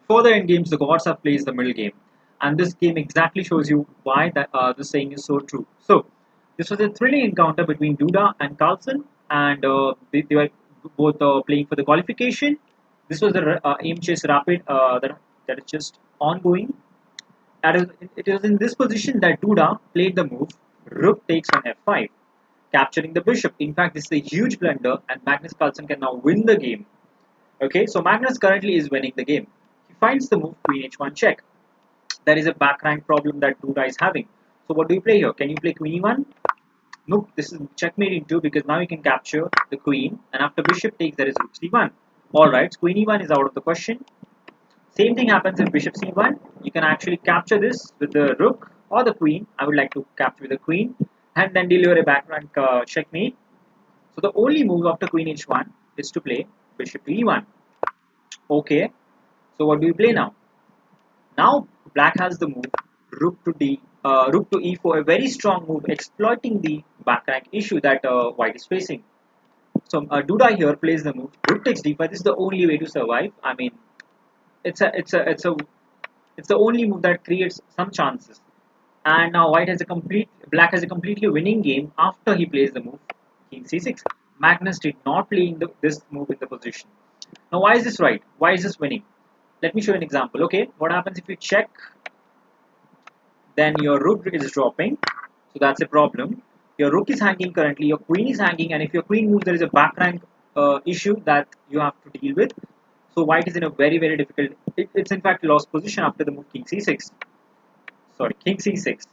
For the endgames, the gods have placed the middle game, and this game exactly shows you why this saying is so true. So, this was a thrilling encounter between Duda and Carlsen, and they were both playing for the qualification. This was the Aimchess Rapid that is just ongoing. It is in this position that Duda played the move Rook takes on f5, capturing the bishop. In fact, this is a huge blunder, and Magnus Carlsen can now win the game. Okay, so Magnus currently is winning the game. He finds the move Queen h1 check. There is a back rank problem that Duda is having. So what do you play here? Can you play Queen e1? Nope, this is checkmate in 2 because now you can capture the queen, and after bishop takes there is rook c1. Alright, so Queen e1 is out of the question. Same thing happens if bishop c1. You can actually capture this with the rook or the queen. I would like to capture with the queen and then deliver a back rank checkmate. So the only move after queen h1 is to play bishop to e1. Okay, so what do we play now? Now black has the move rook to e4, a very strong move exploiting the back rank issue that white is facing. So Duda here plays the move rook takes d5. This is the only way to survive. I mean, it's the only move that creates some chances. And now black has a completely winning game after he plays the move king c6. Magnus did not play this move in the position. Now why is this right? Why is this winning? Let me show you an example. Okay, what happens if you check? Then your rook is dropping, so that's a problem. Your rook is hanging currently, your queen is hanging, and if your queen moves, there is a back rank issue that you have to deal with. So white is in a very difficult. It's in fact lost position after the move king c6. Sorry, king c6.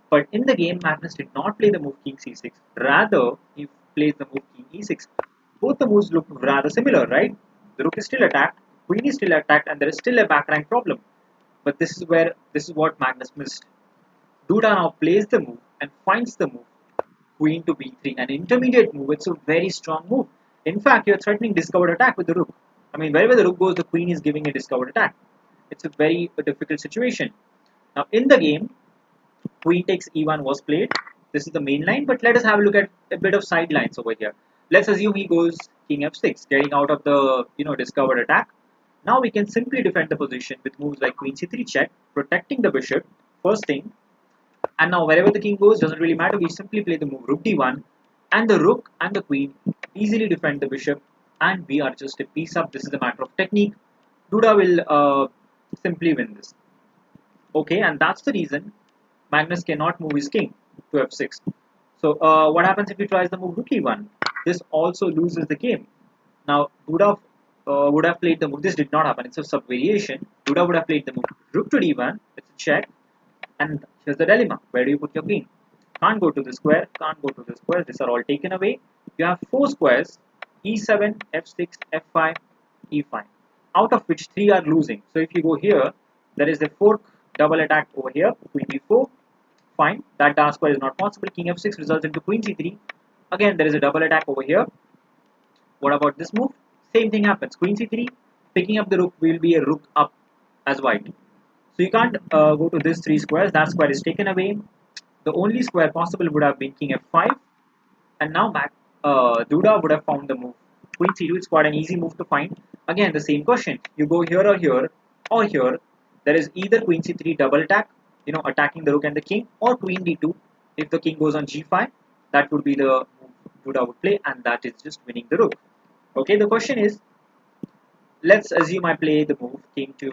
But in the game, Magnus did not play the move king c6. Rather, he plays the move king e6. Both the moves look rather similar, right? The rook is still attacked, queen is still attacked, and there is still a back rank problem. But this is what Magnus missed. Duda now plays the move and finds the move queen to b3, an intermediate move. It's a very strong move. In fact, you're threatening discovered attack with the rook. I mean, wherever the rook goes, the queen is giving a discovered attack. It's a very difficult situation. Now, in the game, queen takes e1 was played. This is the main line, but let us have a look at a bit of sidelines over here. Let's assume he goes king f6, getting out of the discovered attack. Now we can simply defend the position with moves like queen c3 check, protecting the bishop, first thing. And now wherever the king goes, doesn't really matter, we simply play the move rook d1, and the rook and the queen easily defend the bishop, and we are just a piece up. This is a matter of technique. Duda will simply win this. Okay, and that's the reason Magnus cannot move his king to f6. So what happens if he tries the move rook e1? This also loses the game. Now Duda would have played the move. This did not happen. It's a sub-variation. Duda would have played the move rook to d1. It's a check. And here's the dilemma. Where do you put your queen? Can't go to the square. Can't go to the square. These are all taken away. You have 4 squares. e7, f6, f5, e5. Out of which 3 are losing. So if you go here, there is a fork double attack over here. Queen b4. Fine. That dark square is not possible. King f6 results into queen c3. Again, there is a double attack over here. What about this move? Same thing happens. Queen c3. Picking up the rook will be a rook up as white. So you can't go to these 3 squares. That square is taken away. The only square possible would have been king f5. And now Duda would have found the move queen c2. It's quite an easy move to find. Again, the same question. You go here or here or here. There is either queen c3 double attack, attacking the rook and the king, or queen d2. If the king goes on g5, that would be the move Duda would play, and that is just winning the rook. Okay, the question is, let's assume I play the move king to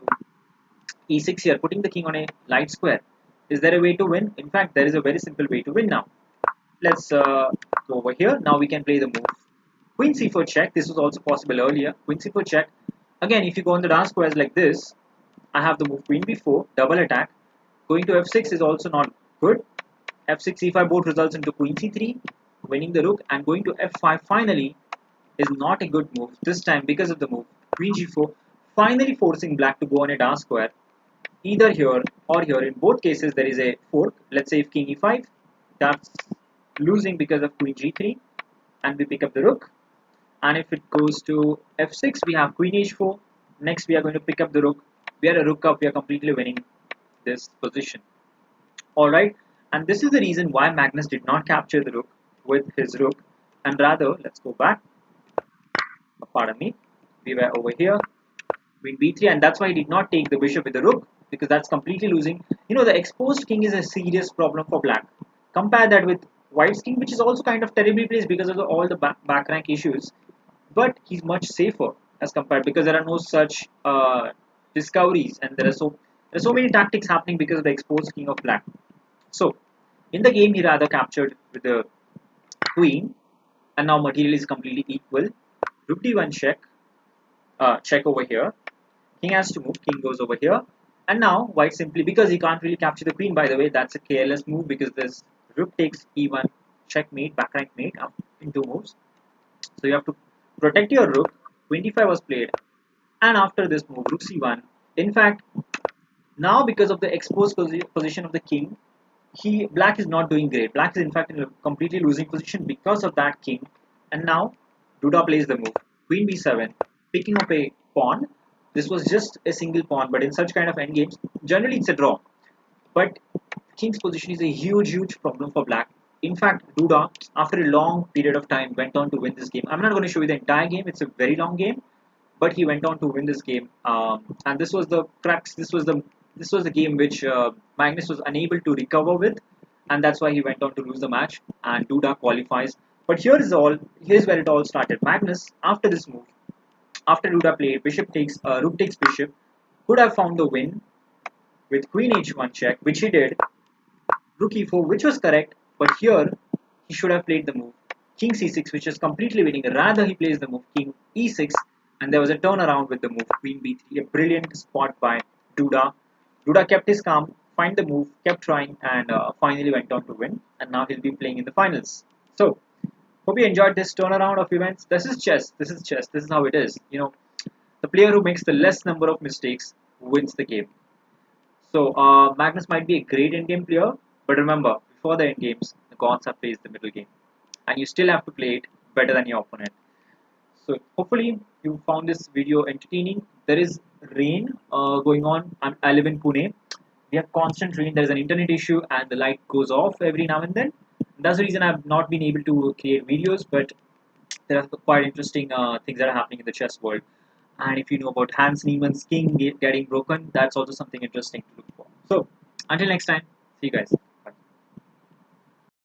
e6 here, putting the king on a light square. Is there a way to win? In fact, there is a very simple way to win now. Let's go over here. Now we can play the move queen c4 check. This was also possible earlier. Queen c4 check. Again, if you go on the dark squares like this, I have the move queen b4, double attack. Going to f6 is also not good. f6, e5 both results into queen c3, winning the rook, and going to f5 finally is not a good move. This time because of the move queen g4, finally forcing black to go on a dark square. Either here or here. In both cases, there is a fork. Let's say if king e5, that's losing because of queen g3, and we pick up the rook. And if it goes to f6, we have queen h4. Next, we are going to pick up the rook. We are a rook up. We are completely winning this position. All right, and this is the reason why Magnus did not capture the rook with his rook, and rather, let's go back. Pardon me. We were over here. queen b3, and that's why he did not take the bishop with the rook, because that's completely losing. The exposed king is a serious problem for black. Compare that with white's king, which is also kind of terribly placed because of all the back rank issues, but he's much safer as compared, because there are no such discoveries, and there are so many tactics happening because of the exposed king of black. So in the game, he rather captured with the queen, and now material is completely equal. Rook d1 check, check over here. King has to move, king goes over here. And now white simply, because he can't really capture the queen, by the way, that's a careless move, because this rook takes e1, checkmate, back rank mate in two moves. So you have to protect your rook. Queen d5 was played, and after this move, rook c1. In fact, now because of the exposed position of the king, black is not doing great. Black is in fact in a completely losing position because of that king. And now Duda plays the move. Queen b7, picking up a pawn. This was just a single pawn, but in such kind of endgames, generally it's a draw. But king's position is a huge problem for black. In fact, Duda, after a long period of time, went on to win this game. I'm not going to show you the entire game; it's a very long game, but he went on to win this game. And this was the crux. This was the game which Magnus was unable to recover with, and that's why he went on to lose the match. And Duda qualifies. But here's where it all started. Magnus, after this move, after Duda played rook takes bishop, could have found the win with queen h1 check, which he did. Rook e4, which was correct, but here he should have played the move king c6, which is completely winning. Rather, he plays the move king e6, and there was a turnaround with the move queen b3. A brilliant spot by Duda. Duda kept his calm, find the move, kept trying, and finally went on to win. And now he'll be playing in the finals. So, hope you enjoyed this turnaround of events. This is chess. This is chess. This is how it is. The player who makes the less number of mistakes wins the game. So Magnus might be a great endgame player, but remember, before the endgames, the gods have placed the middle game, and you still have to play it better than your opponent. So hopefully you found this video entertaining. There is rain going on. I live in Pune. We have constant rain. There is an internet issue, and the light goes off every now and then. That's the reason I've not been able to create videos, but there are quite interesting things that are happening in the chess world. And if you know about Hans Niemann's king getting broken, that's also something interesting to look for. So, until next time, see you guys.